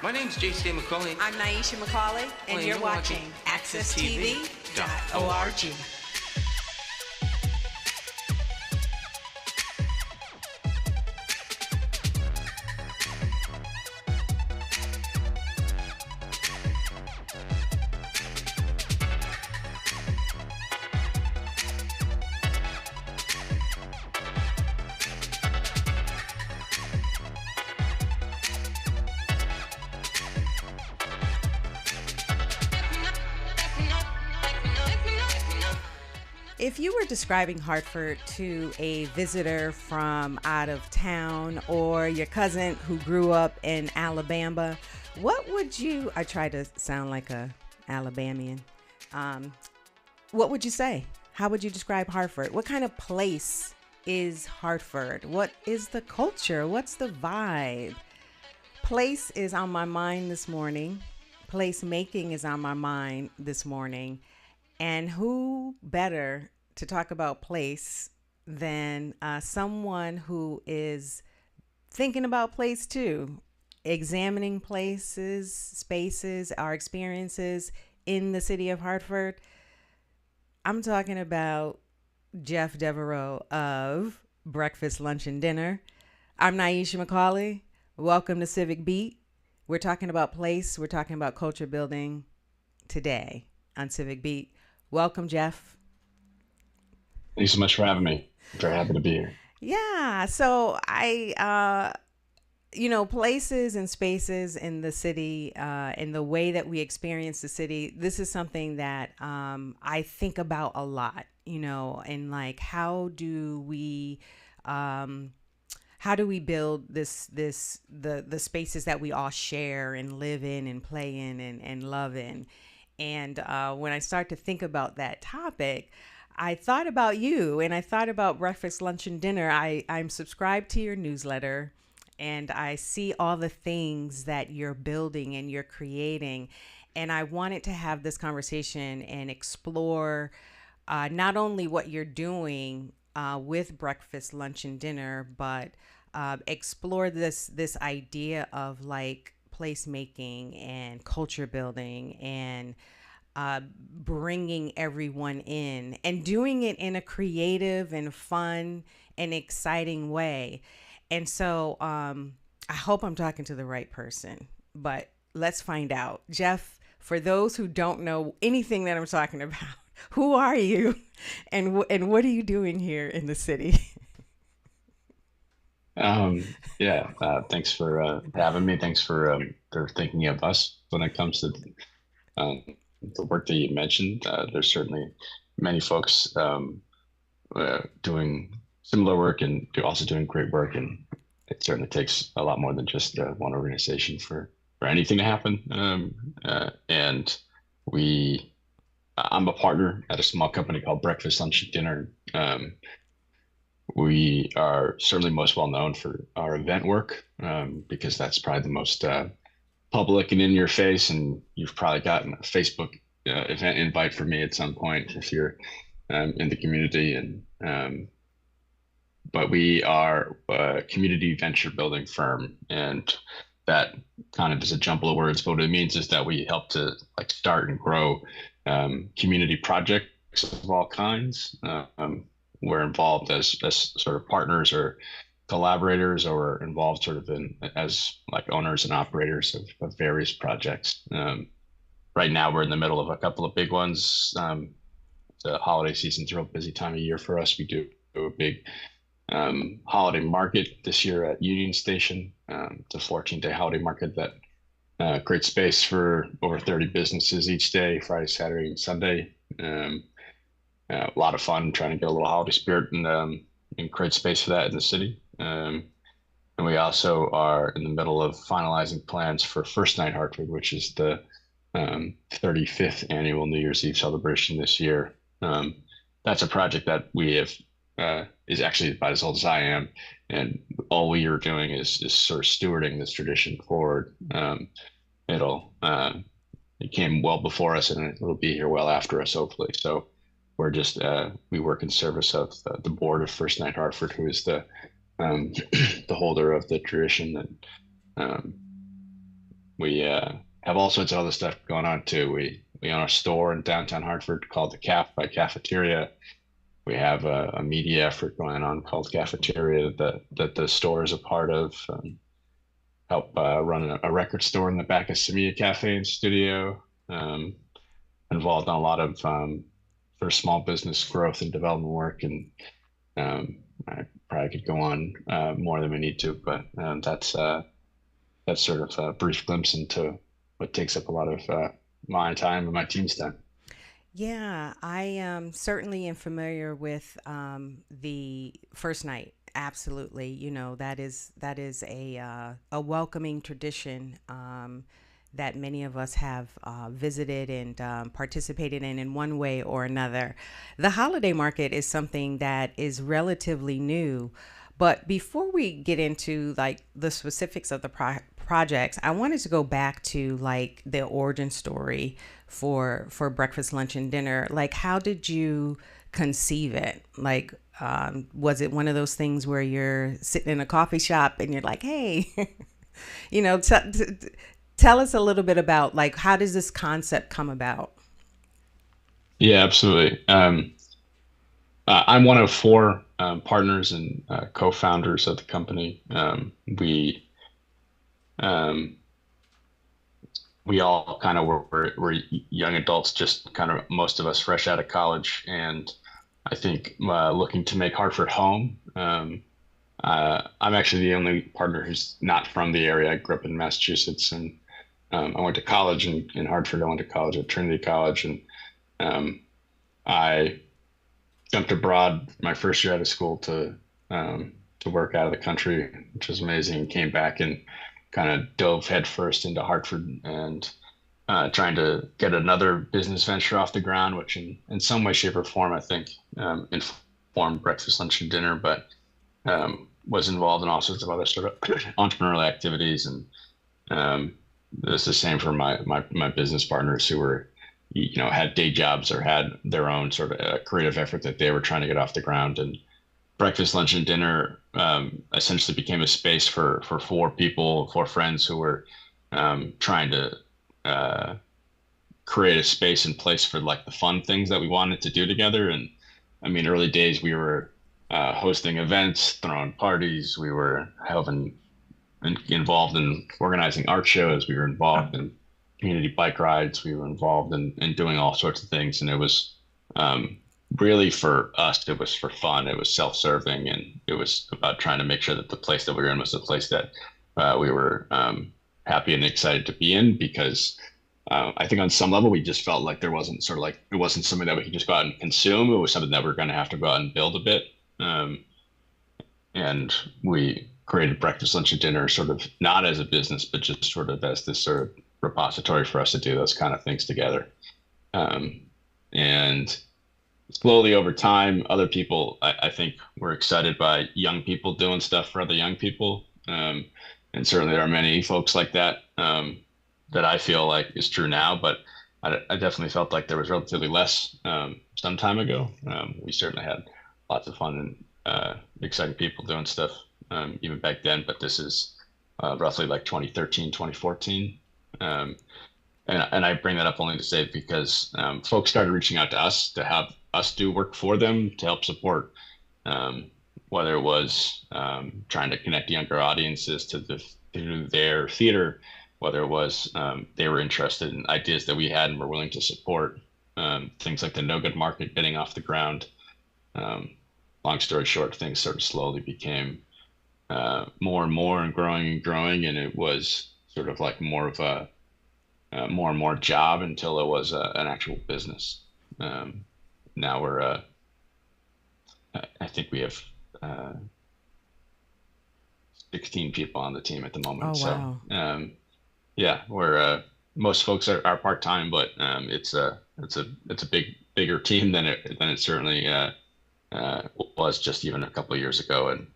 My name's Jeff McCauley. I'm Nyesha McCauley, and you're watching AccessTV.org. If you were describing Hartford to a visitor from out of town or your cousin who grew up in Alabama, what would you, I try to sound like a Alabamian, what would you say? How would you describe Hartford? What kind of place is Hartford? What is the culture? What's the vibe? Place is on my mind this morning. Place making is on my mind this morning. And who better to talk about place than someone who is thinking about place too, examining places, spaces, our experiences in the city of Hartford. I'm talking about Jeff Devereux of Breakfast, Lunch, and Dinner. I'm Nyesha McCauley. Welcome to Civic Beat. We're talking about place. We're talking about culture building today on Civic Beat. Welcome, Jeff. Thanks so much for having me. Very happy to be here. Yeah. So places and spaces in the city, and the way that we experience the city, this is something that I think about a lot, and like, how do we build the spaces that we all share and live in and play in and love in? And when I start to think about that topic, I thought about you and I thought about Breakfast, Lunch, and Dinner. I'm subscribed to your newsletter and I see all the things that you're building and you're creating. And I wanted to have this conversation and explore not only what you're doing with Breakfast, Lunch, and Dinner, but explore this idea of like placemaking and culture building and bringing everyone in and doing it in a creative and fun and exciting way. And so I hope I'm talking to the right person, but let's find out. Jeff, for those who don't know anything that I'm talking about, who are you and what are you doing here in the city? Thanks for having me. Thanks for thinking of us when it comes to the work that you mentioned. There's certainly many folks doing similar work and also doing great work, and it certainly takes a lot more than just one organization for anything to happen. And I'm a partner at a small company called Breakfast, Lunch, and Dinner. We are certainly most well known for our event work because that's probably the most public and in your face, and you've probably gotten a Facebook event invite from me at some point if you're in the community. And but we are a community venture building firm, and that kind of is a jumble of words, but what it means is that we help to like start and grow community projects of all kinds. We're involved as sort of partners or collaborators, or involved sort of as like owners and operators of various projects. Right now, we're in the middle of a couple of big ones. The holiday season's a real busy time of year for us. We do a big holiday market this year at Union Station. It's a 14-day holiday market that creates space for over 30 businesses each day, Friday, Saturday, and Sunday. A lot of fun trying to get a little holiday spirit and create space for that in the city. And we also are in the middle of finalizing plans for First Night Hartford, which is the 35th annual New Year's Eve celebration this year. That's a project that we have is actually about as old as I am, and all we are doing is sort of stewarding this tradition forward. It came well before us, and it'll be here well after us, hopefully. So we're just we work in service of the board of First Night Hartford, who is the the holder of the tradition, and We have all sorts of other stuff going on too. We own a store in downtown Hartford called the Caf by Cafeteria. We have a media effort going on called Cafeteria that the store is a part of. Help run a record store in the back of Samia Cafe and Studio. Um, Involved in a lot of sort of small business growth and development work, and I probably could go on more than we need to, but that's sort of a brief glimpse into what takes up a lot of my time and my team's time. Yeah, I certainly am familiar with the first night. Absolutely, that is a welcoming tradition that many of us have visited and participated in one way or another. The holiday market is something that is relatively new, but before we get into like the specifics of the projects, I wanted to go back to like the origin story for breakfast, lunch, and dinner. Like, how did you conceive it? Like, was it one of those things where you're sitting in a coffee shop and you're like, hey, you know, tell us a little bit about like how does this concept come about? Yeah, absolutely. I'm one of four partners and co-founders of the company. Um, we all kind of were young adults, just kind of most of us fresh out of college, and I think looking to make Hartford home. I'm actually the only partner who's not from the area. I grew up in Massachusetts, and I went to college in Hartford. I went to college at Trinity College, and um, I jumped abroad my first year out of school to work out of the country, which was amazing. Came back and kind of dove headfirst into Hartford and trying to get another business venture off the ground, which in some way, shape, or form, I think informed breakfast, lunch, and dinner, but was involved in all sorts of other sort of entrepreneurial activities. And it's the same for my business partners who were, had day jobs or had their own sort of creative effort that they were trying to get off the ground. And breakfast, lunch, and dinner essentially became a space for four people, four friends who were trying to uh, create a space and place for like the fun things that we wanted to do together. And I mean, early days we were hosting events, throwing parties. We were having involved in organizing art shows. We were involved in community bike rides. We were involved in doing all sorts of things. And it was um, really for us, it was for fun. It was self-serving, and it was about trying to make sure that the place that we were in was the place that we were happy and excited to be in, because I think on some level we just felt like there wasn't sort of like it wasn't something that we could just go out and consume. It was something that we are going to have to go out and build a bit. Um, and we created breakfast, lunch, and dinner sort of not as a business, but just sort of as this sort of repository for us to do those kind of things together. Um, and slowly over time, other people, I think, were excited by young people doing stuff for other young people. And certainly there are many folks like that that I feel like is true now, but I definitely felt like there was relatively less some time ago. We certainly had lots of fun and exciting people doing stuff even back then, but this is roughly like 2013, 2014. Um, and I bring that up only to say because folks started reaching out to us to have us do work for them to help support, um, whether it was trying to connect younger audiences to their theater, whether it was they were interested in ideas that we had and were willing to support, things like the No Good Market getting off the ground. Um, Long story short, things sort of slowly became more and more and growing, and it was sort of like more of a more and more job until it was an actual business. Um, Now we're, I think we have uh, 16 people on the team at the Oh moment. So wow. yeah, we're most folks are part time, but it's a bigger team than it certainly uh, was just even a couple of years ago, and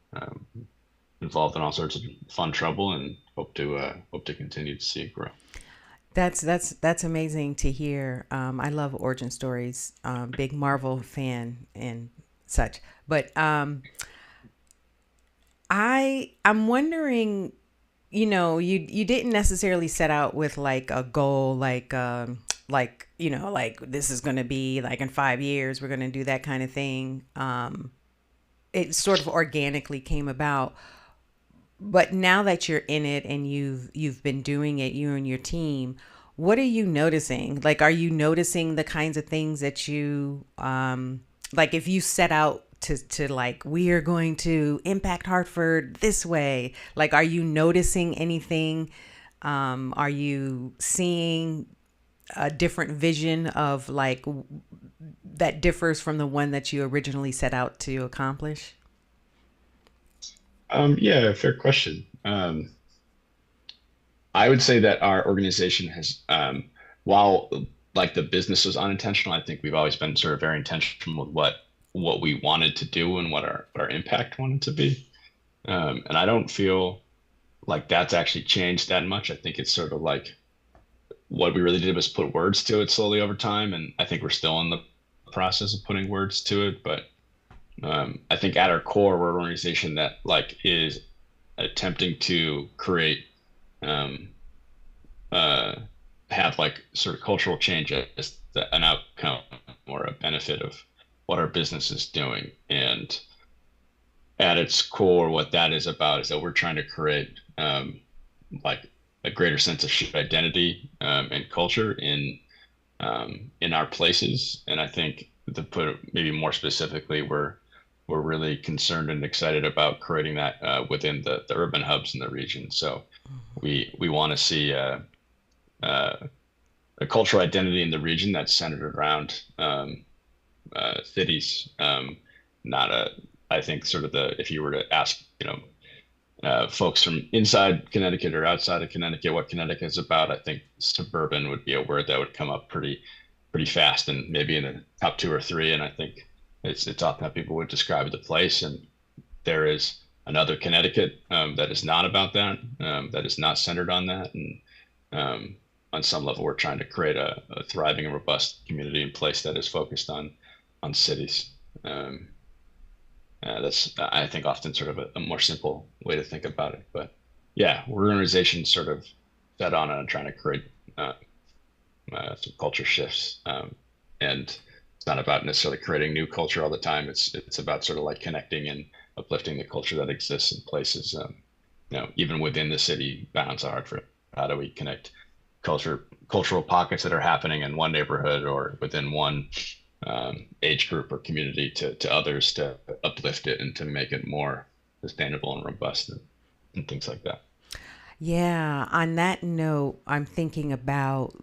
involved in all sorts of fun trouble, and hope to continue to see it grow. That's amazing to hear. I love origin stories. Big Marvel fan and such. But I'm wondering, you didn't necessarily set out with like a goal, like like this is going to be like in 5 years we're going to do that kind of thing. It sort of organically came about. But now that you're in it and you've been doing it, you and your team, what are you noticing? Like, are you noticing the kinds of things that you like if you set out to like we are going to impact Hartford this way? Like, are you noticing anything? Are you seeing a different vision of like that differs from the one that you originally set out to accomplish? Yeah, fair question. I would say that our organization has, while like the business was unintentional, I think we've always been sort of very intentional with what we wanted to do and what our impact wanted to be. And I don't feel like that's actually changed that much. I think it's sort of like what we really did was put words to it slowly over time, and I think we're still in the process of putting words to it. But I think at our core, we're an organization that like is attempting to create um, uh, have like sort of cultural change as an outcome or a benefit of what our business is doing. And at its core, what that is about is that we're trying to create like a greater sense of shared identity and culture in our places. And I think to put it maybe more specifically, we're really concerned and excited about creating that within the urban hubs in the region. So we want to see uh, a cultural identity in the region that's centered around cities, not a, I think sort of the, if you were to ask, folks from inside Connecticut or outside of Connecticut, what Connecticut is about, I think suburban would be a word that would come up pretty fast and maybe in the top two or three. And I think it's often how people would describe the place. And there is another Connecticut that is not about that, that is not centered on that. And on some level, we're trying to create a thriving and robust community in place that is focused on cities. Um, that's, I think, often sort of a more simple way to think about it. But yeah, we're an organization sort of set on and trying to create some culture shifts. And it's not about necessarily creating new culture all the time. It's about sort of like connecting and uplifting the culture that exists in places, even within the city bounds of Hartford. How do we connect cultural pockets that are happening in one neighborhood or within one age group or community to others to uplift it and to make it more sustainable and robust and things like that. Yeah, on that note, I'm thinking about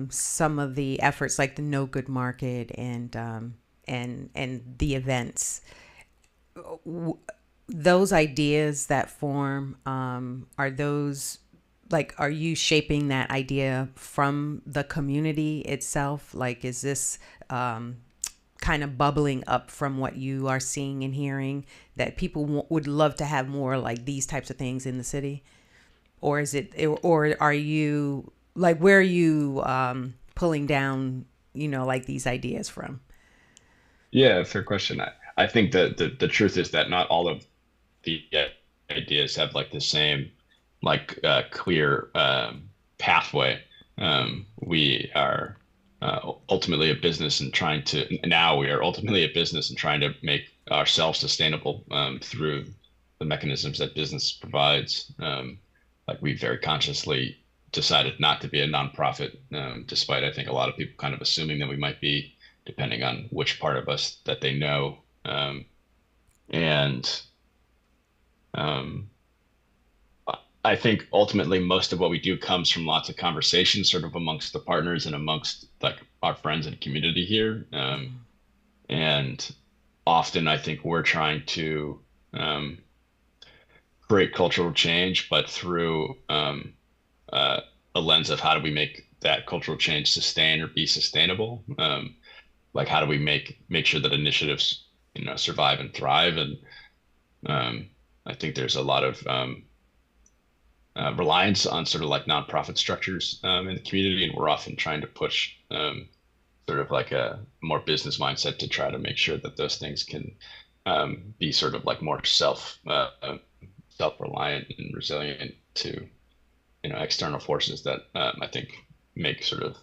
some of the efforts like the No Good Market and the events. Those ideas that form, are those like are you shaping that idea from the community itself? Like, is this kind of bubbling up from what you are seeing and hearing that people would love to have more like these types of things in the city? Or is it, or are you like, where are you pulling down, like these ideas from? Yeah, fair question. I think that the truth is that not all of the ideas have like the same like clear pathway. We are ultimately a business and trying to now we are ultimately a business and trying to make ourselves sustainable through the mechanisms that business provides. Like we very consciously decided not to be a nonprofit, despite I think a lot of people kind of assuming that we might be, depending on which part of us that they know. And um, I think ultimately most of what we do comes from lots of conversations, sort of amongst the partners and amongst like our friends and community here. And often I think we're trying to create cultural change, but through a lens of how do we make that cultural change sustain or be sustainable? Like how do we make sure that initiatives survive and thrive? And I think there's a lot of reliance on sort of like nonprofit structures in the community, and we're often trying to push sort of like a more business mindset to try to make sure that those things can be sort of like more self-reliant and resilient to external forces that I think make sort of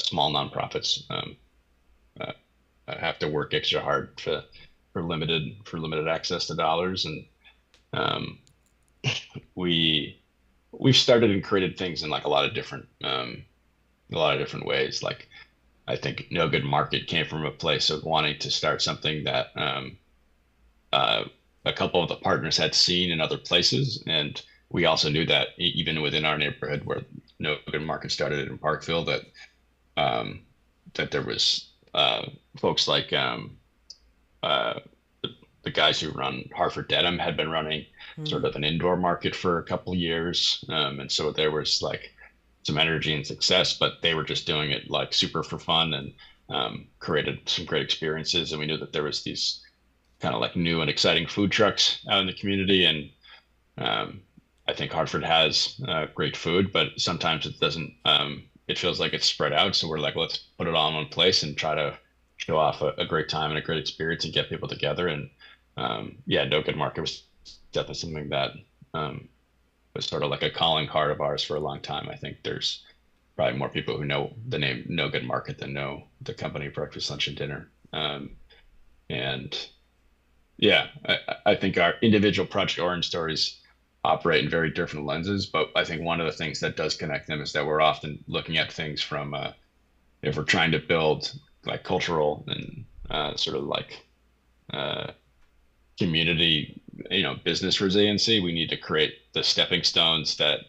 small nonprofits uh, have to work extra hard for limited access to dollars. And um, we've started and created things in like a lot of different ways. Like I think No Good Market came from a place of wanting to start something that uh, a couple of the partners had seen in other places, and we also knew that even within our neighborhood where No Good Market started in Parkville, um, that there was folks like uh, the guys who run Hartford Dedham had been running sort Mm. of an indoor market for a couple years, and so there was like some energy and success, but they were just doing it like super for fun, and created some great experiences. And we knew that there was these kind of like new and exciting food trucks out in the community, and um, I think Hartford has great food, but sometimes it doesn't. It feels like it's spread out. So we're like, let's put it all in one place and try to show off a great time and a great experience and get people together. And yeah, No Good Market was definitely something that was sort of like a calling card of ours for a long time. I think there's probably more people who know the name No Good Market than know the company Breakfast, Lunch, and Dinner. And yeah, I think our individual Project Orange stories operate in very different lenses, but I think one of the things that does connect them is that we're often looking at things from if we're trying to build like cultural and sort of like uh, community, business resiliency, we need to create the stepping stones that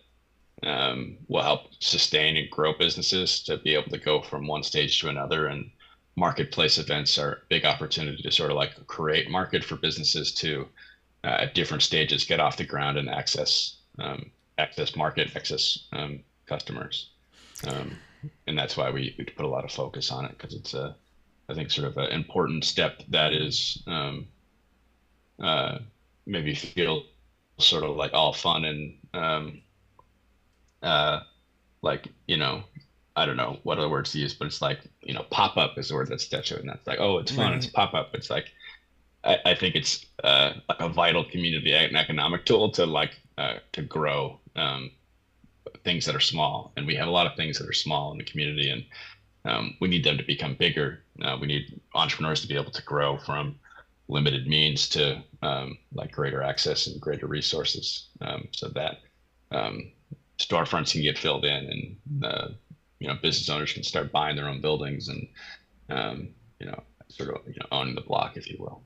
will help sustain and grow businesses to be able to go from one stage to another. And marketplace events are a big opportunity to sort of like create market for businesses to at different stages get off the ground and access market, access customers. Um, and that's why we put a lot of focus on it, because it's I think sort of an important step that is uh, maybe feel sort of like all fun and uh, like I don't know what other words to use, but it's like pop up is the word that's attached to it, and that's like, oh, it's fun, it's Right. pop up. It's like I think it's like a vital community and economic tool to to grow things that are small, and we have a lot of things that are small in the community, and we need them to become bigger. We need entrepreneurs to be able to grow from limited means to like greater access and greater resources, so that um, storefronts can get filled in, and business owners can start buying their own buildings, and um, you know sort of owning the block, if you will.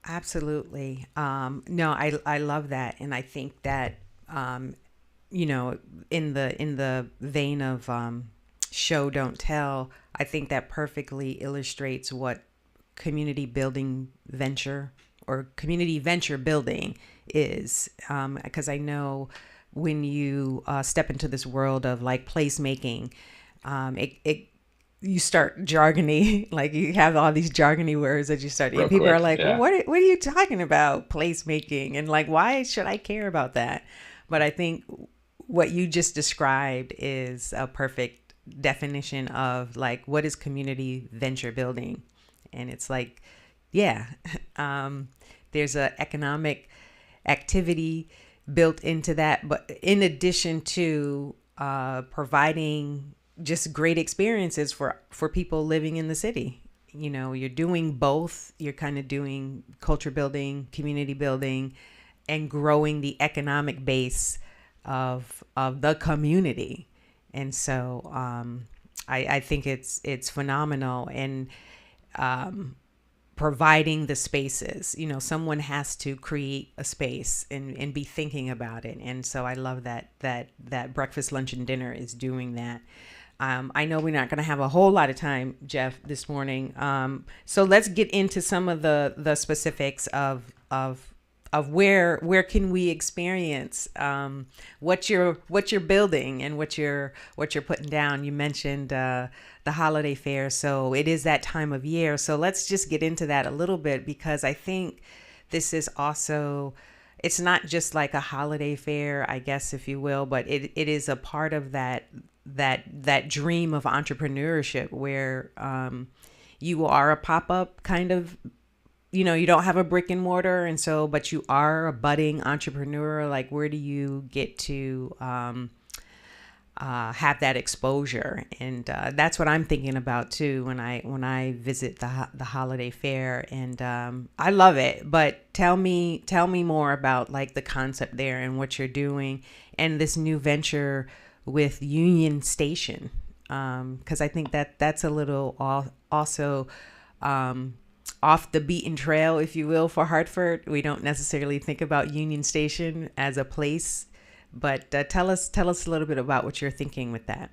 Absolutely. No, I love that, and I think that um, in the vein of show don't tell, I think that perfectly illustrates what community building venture or community venture building is. Because I know when you step into this world of like placemaking, it you start jargony, like you have all these jargony words that you start, and Real people are quick, like, yeah. what are you talking about, placemaking? And like, why should I care about that? But I think what you just described is a perfect definition of like what is community venture building. And it's like, yeah, um, there's a economic activity built into that, but in addition to providing just great experiences for people living in the city. You're doing both. You're kind of doing culture building, community building, and growing the economic base of the community. And so I think it's phenomenal. And providing the spaces, someone has to create a space and be thinking about it. And so I love that breakfast, lunch, and dinner is doing that. I know we're not going to have a whole lot of time, Jeff, this morning. So let's get into some of the specifics of where can we experience what you're building and what you're putting down. You mentioned the holiday fair, so it is that time of year. So let's just get into that a little bit, because I think this is also, it's not just like a holiday fair, I guess, if you will, but it is a part of that dream of entrepreneurship where you are a pop-up kind of you don't have a brick and mortar, and so, but you are a budding entrepreneur. Like, where do you get to have that exposure? And that's what I'm thinking about too when I visit the holiday fair. And I love it. But tell me more about like the concept there and what you're doing and this new venture with Union Station, because I think that's a little also off the beaten trail, if you will, for Hartford. We don't necessarily think about Union Station as a place, but tell us a little bit about what you're thinking with that.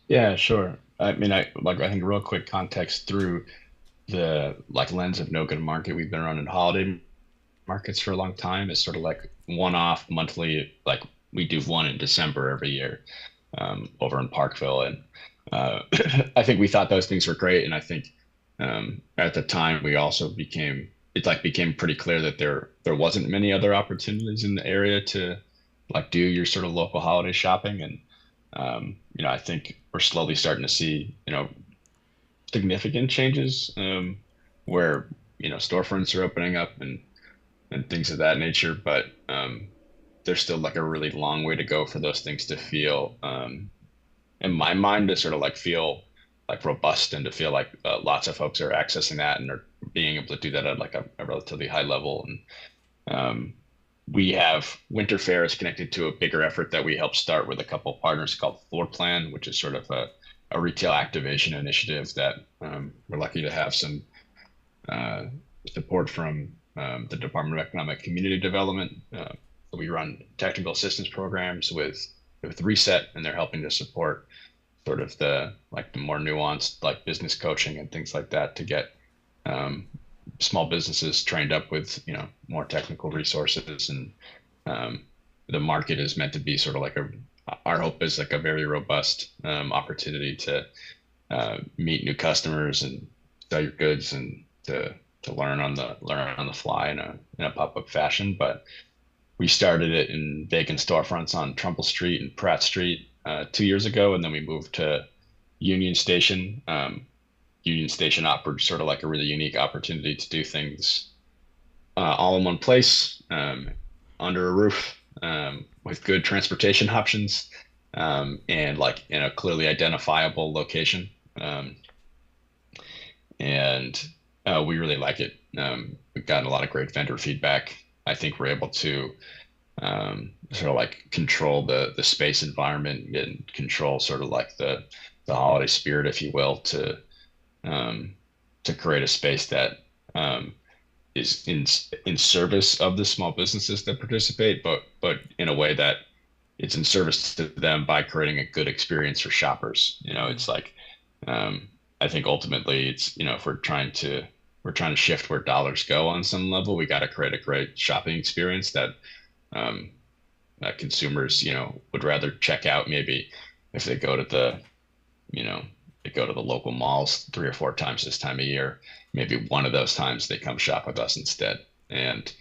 Yeah, sure. I mean, I think real quick context through the like lens of no good market. We've been running holiday markets for a long time. It's sort of like one-off monthly, like we do one in December every year, over in Parkville, and I think we thought those things were great. And I think at the time we also became pretty clear that there wasn't many other opportunities in the area to like do your sort of local holiday shopping. And I think we're slowly starting to see significant changes, where storefronts are opening up and things of that nature. But there's still like a really long way to go for those things to feel, in my mind, to sort of like feel like robust, and to feel like lots of folks are accessing that and are being able to do that at like a relatively high level. And we have winter fairs connected to a bigger effort that we helped start with a couple of partners called Floor Plan, which is sort of a retail activation initiative that we're lucky to have some support from the Department of Economic Community Development. We run technical assistance programs with Reset, and they're helping to support sort of the more nuanced like business coaching and things like that to get small businesses trained up with more technical resources. And the market is meant to be sort of like our hope is like a very robust opportunity to meet new customers and sell your goods, and to learn on the fly in a pop-up fashion. But we started it in vacant storefronts on Trumbull Street and Pratt Street 2 years ago, and then we moved to Union Station. Union Station offered sort of like a really unique opportunity to do things all in one place, under a roof, with good transportation options, and like in a clearly identifiable location. And we really like it. We've gotten a lot of great vendor feedback. I think we're able to sort of like control the space environment and control sort of like the holiday spirit, if you will, to create a space that is in service of the small businesses that participate, but in a way that it's in service to them by creating a good experience for shoppers. It's like I think ultimately it's if we're trying to shift where dollars go on some level. We got to create a great shopping experience that that consumers would rather check out maybe if they go to the local malls 3 or 4 times this time of year. Maybe one of those times they come shop with us instead. And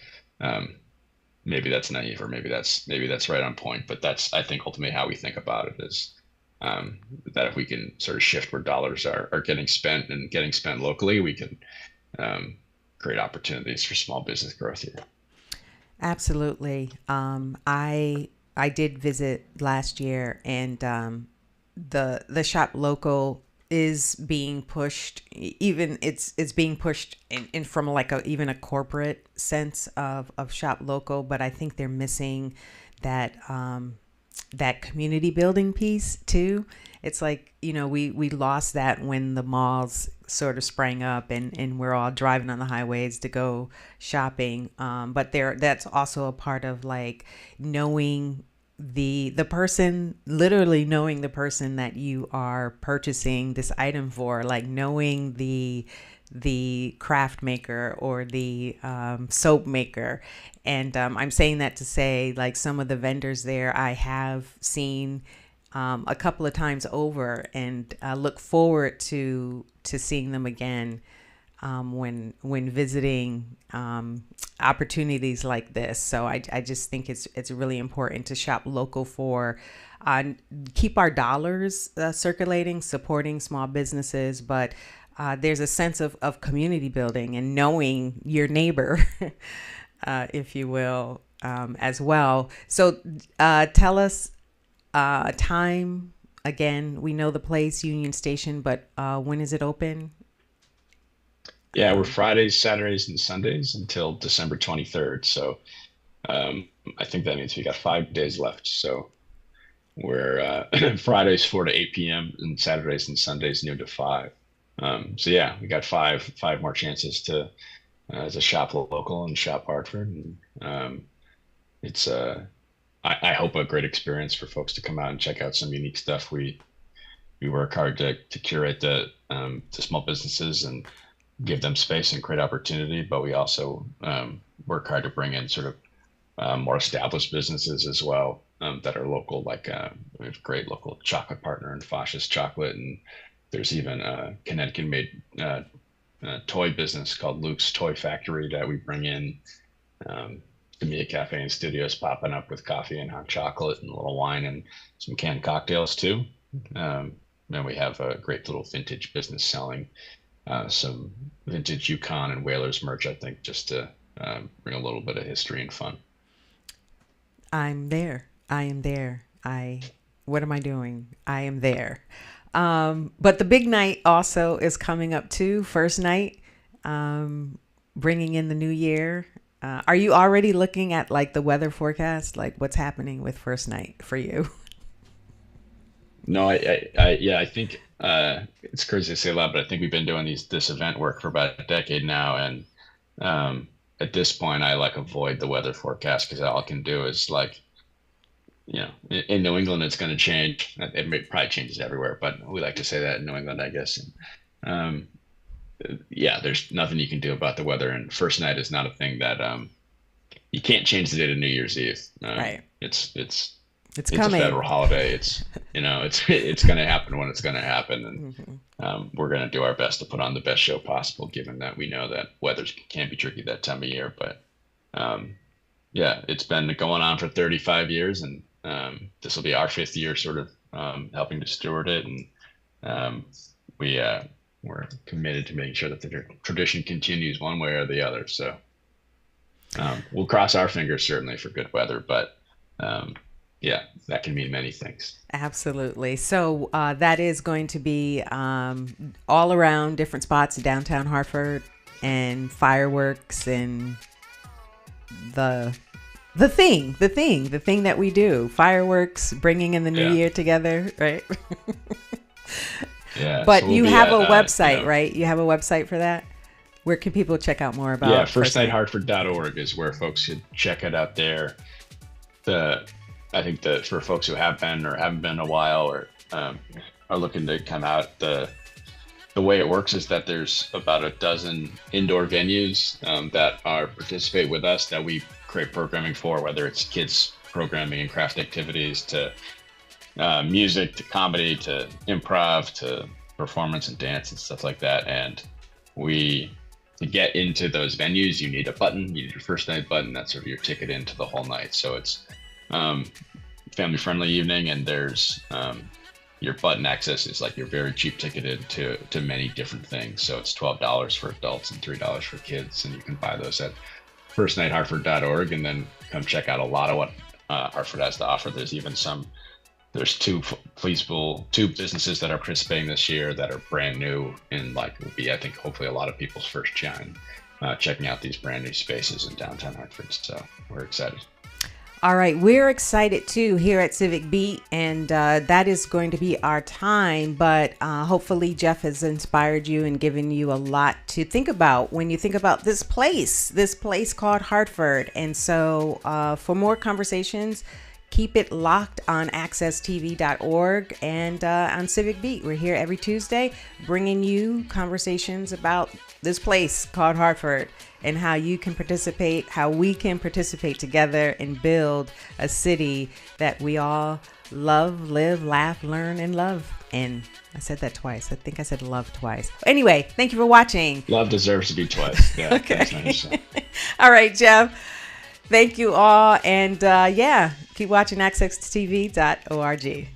maybe that's naive, or maybe that's right on point. But that's, I think, ultimately how we think about it is that if we can sort of shift where dollars are getting spent and getting spent locally, we can create opportunities for small business growth here. Absolutely. I did visit last year, and the shop local is being pushed. Even it's being pushed in from like even a corporate sense of shop local, but I think they're missing that that community building piece too. It's like, we lost that when the malls sort of sprang up, and we're all driving on the highways to go shopping. But that's also a part of like knowing the person, literally knowing the person that you are purchasing this item for, like knowing the craft maker or the soap maker. And I'm saying that to say, like, some of the vendors there I have seen a couple of times over, and look forward to seeing them again when visiting opportunities like this. So I just think it's really important to shop local for keep our dollars circulating, supporting small businesses, but there's a sense of community building and knowing your neighbor, if you will, as well. So tell us time again. We know the place, Union Station, but when is it open? Yeah, we're Fridays, Saturdays, and Sundays until December 23rd. So I think that means we got 5 days left. So we're Fridays 4 to 8 p.m. and Saturdays and Sundays noon to 5. So yeah, we got five more chances to shop local and shop Hartford. And it's I hope a great experience for folks to come out and check out some unique stuff. We work hard to curate the small businesses and give them space and create opportunity, but we also work hard to bring in sort of more established businesses as well that are local. Like we have a great local chocolate partner in Fosh's Chocolate, and there's even a Connecticut-made toy business called Luke's Toy Factory that we bring in. The Mia Cafe and Studios popping up with coffee and hot chocolate and a little wine and some canned cocktails too. Then we have a great little vintage business selling some vintage Yukon and Whalers merch, I think, just to bring a little bit of history and fun. I'm there. I am there. What am I doing? I am there. But the big night also is coming up too. First night, bringing in the new year. Are you already looking at like the weather forecast? Like what's happening with first night for you? No, I think it's crazy to say a lot, but I think we've been doing this event work for about a decade now, and at this point, I like avoid the weather forecast because all I can do is like, in New England, it's going to change. Probably changes everywhere, but we like to say that in New England, I guess. And, yeah, there's nothing you can do about the weather, and first night is not a thing that you can't change the date of New Year's Eve. Right. It's coming. a federal holiday. It's going to happen when it's going to happen, and we're going to do our best to put on the best show possible, given that we know that weather can be tricky that time of year. But yeah, it's been going on for 35 years, and this will be our 5th year, sort of helping to steward it, and we're committed to making sure that the tradition continues one way or the other. So we'll cross our fingers certainly for good weather, but yeah, that can mean many things. Absolutely. So that is going to be all around different spots, downtown Hartford, and fireworks and the thing that we do, fireworks, bringing in the new year together, right? Yeah. But so we'll you be have at, a website, right? You have a website for that? Where can people check out more about? Yeah, firstnighthartford.org is where folks should check it out there. I think that for folks who have been or haven't been in a while or are looking to come out, the way it works is that there's about a dozen indoor venues that participate with us that we create programming for, whether it's kids programming and craft activities to music to comedy to improv to performance and dance and stuff like that. And to get into those venues, you need a button. You need your first night button. That's sort of your ticket into the whole night. So it's family friendly evening, and there's your button access is like you're very cheap ticketed to many different things. So it's $12 for adults and $3 for kids, and you can buy those at firstnighthartford.org, and then come check out a lot of what Hartford has to offer. There's two businesses that are participating this year that are brand new, and like will be, I think, hopefully a lot of people's first time checking out these brand new spaces in downtown Hartford. So we're excited. All right, we're excited too here at Civic Beat, and that is going to be our time. But hopefully Jeff has inspired you and given you a lot to think about when you think about this place called Hartford. And so for more conversations, keep it locked on accesstv.org and on Civic Beat. We're here every Tuesday bringing you conversations about this place called Hartford and how you can participate, how we can participate together and build a city that we all love, live, laugh, learn, and love. And I said that twice. I think I said love twice. Anyway, thank you for watching. Love deserves to be twice. Yeah, okay. All right, Jeff. Thank you all. And keep watching accesstv.org.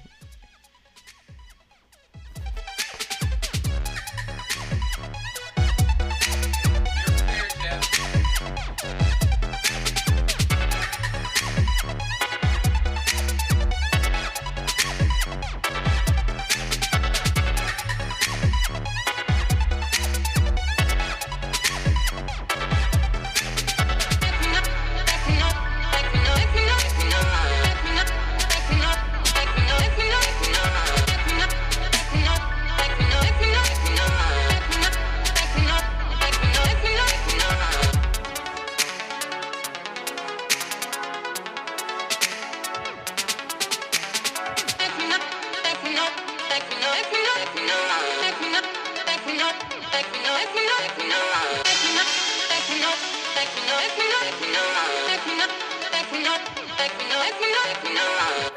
Let me know.